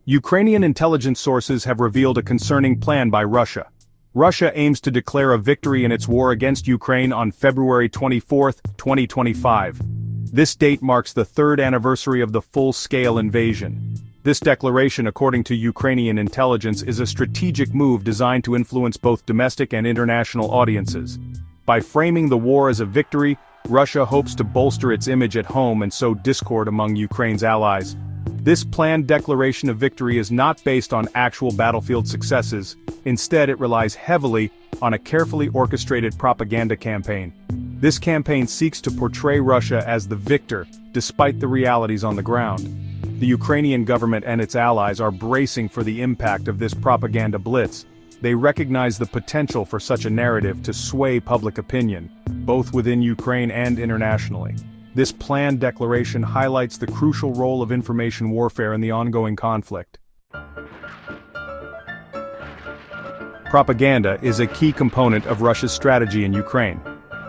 Ukrainian intelligence sources have revealed a concerning plan by Russia. Russia aims to declare a victory in its war against Ukraine on February 24, 2025. This date marks the third anniversary of the full-scale invasion. This declaration, according to Ukrainian intelligence, is a strategic move designed to influence both domestic and international audiences. By framing the war as a victory, Russia hopes to bolster its image at home and sow discord among Ukraine's allies. This planned declaration of victory is not based on actual battlefield successes. Instead, it relies heavily on a carefully orchestrated propaganda campaign. This campaign seeks to portray Russia as the victor, despite the realities on the ground. The Ukrainian government and its allies are bracing for the impact of this propaganda blitz. They recognize the potential for such a narrative to sway public opinion, both within Ukraine and internationally. This planned declaration highlights the crucial role of information warfare in the ongoing conflict. Propaganda is a key component of Russia's strategy in Ukraine.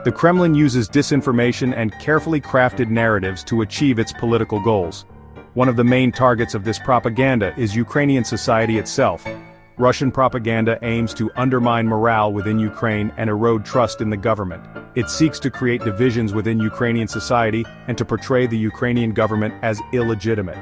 The Kremlin uses disinformation and carefully crafted narratives to achieve its political goals. One of the main targets of this propaganda is Ukrainian society itself. Russian propaganda aims to undermine morale within Ukraine and erode trust in the government. It seeks to create divisions within Ukrainian society and to portray the Ukrainian government as illegitimate.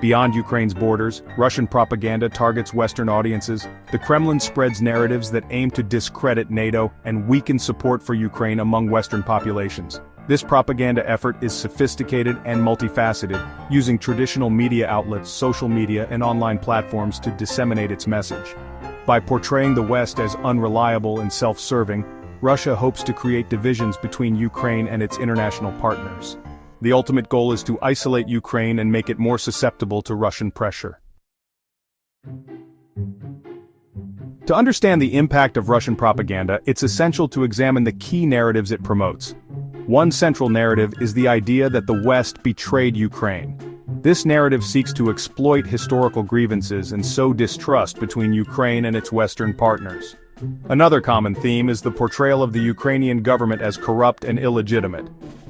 Beyond Ukraine's borders, Russian propaganda targets Western audiences. The Kremlin spreads narratives that aim to discredit NATO and weaken support for Ukraine among Western populations. This propaganda effort is sophisticated and multifaceted, using traditional media outlets, social media, and online platforms to disseminate its message. By portraying the West as unreliable and self-serving, Russia hopes to create divisions between Ukraine and its international partners. The ultimate goal is to isolate Ukraine and make it more susceptible to Russian pressure. To understand the impact of Russian propaganda, it's essential to examine the key narratives it promotes. One central narrative is the idea that the West betrayed Ukraine. This narrative seeks to exploit historical grievances and sow distrust between Ukraine and its Western partners. Another common theme is the portrayal of the Ukrainian government as corrupt and illegitimate.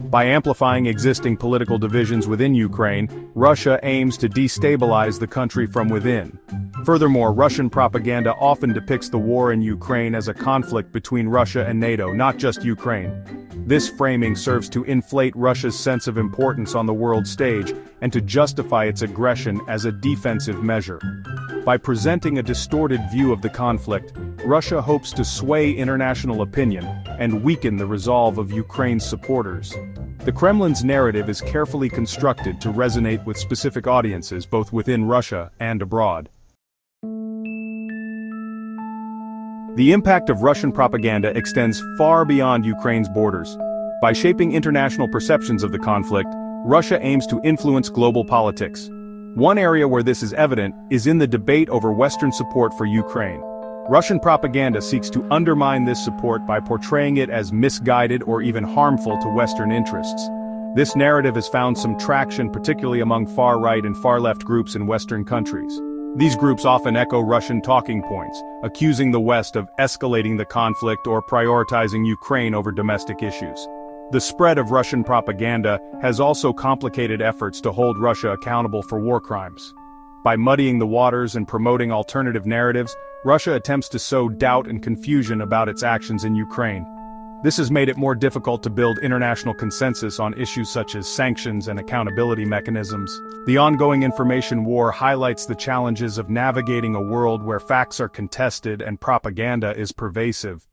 By amplifying existing political divisions within Ukraine, Russia aims to destabilize the country from within. Furthermore, Russian propaganda often depicts the war in Ukraine as a conflict between Russia and NATO, not just Ukraine. This framing serves to inflate Russia's sense of importance on the world stage and to justify its aggression as a defensive measure. By presenting a distorted view of the conflict, Russia hopes to sway international opinion and weaken the resolve of Ukraine's supporters. The Kremlin's narrative is carefully constructed to resonate with specific audiences both within Russia and abroad. The impact of Russian propaganda extends far beyond Ukraine's borders. By shaping international perceptions of the conflict, Russia aims to influence global politics. One area where this is evident is in the debate over Western support for Ukraine. Russian propaganda seeks to undermine this support by portraying it as misguided or even harmful to Western interests. This narrative has found some traction, particularly among far-right and far-left groups in Western countries. These groups often echo Russian talking points, accusing the West of escalating the conflict or prioritizing Ukraine over domestic issues. The spread of Russian propaganda has also complicated efforts to hold Russia accountable for war crimes. By muddying the waters and promoting alternative narratives, Russia attempts to sow doubt and confusion about its actions in Ukraine. This has made it more difficult to build international consensus on issues such as sanctions and accountability mechanisms. The ongoing information war highlights the challenges of navigating a world where facts are contested and propaganda is pervasive.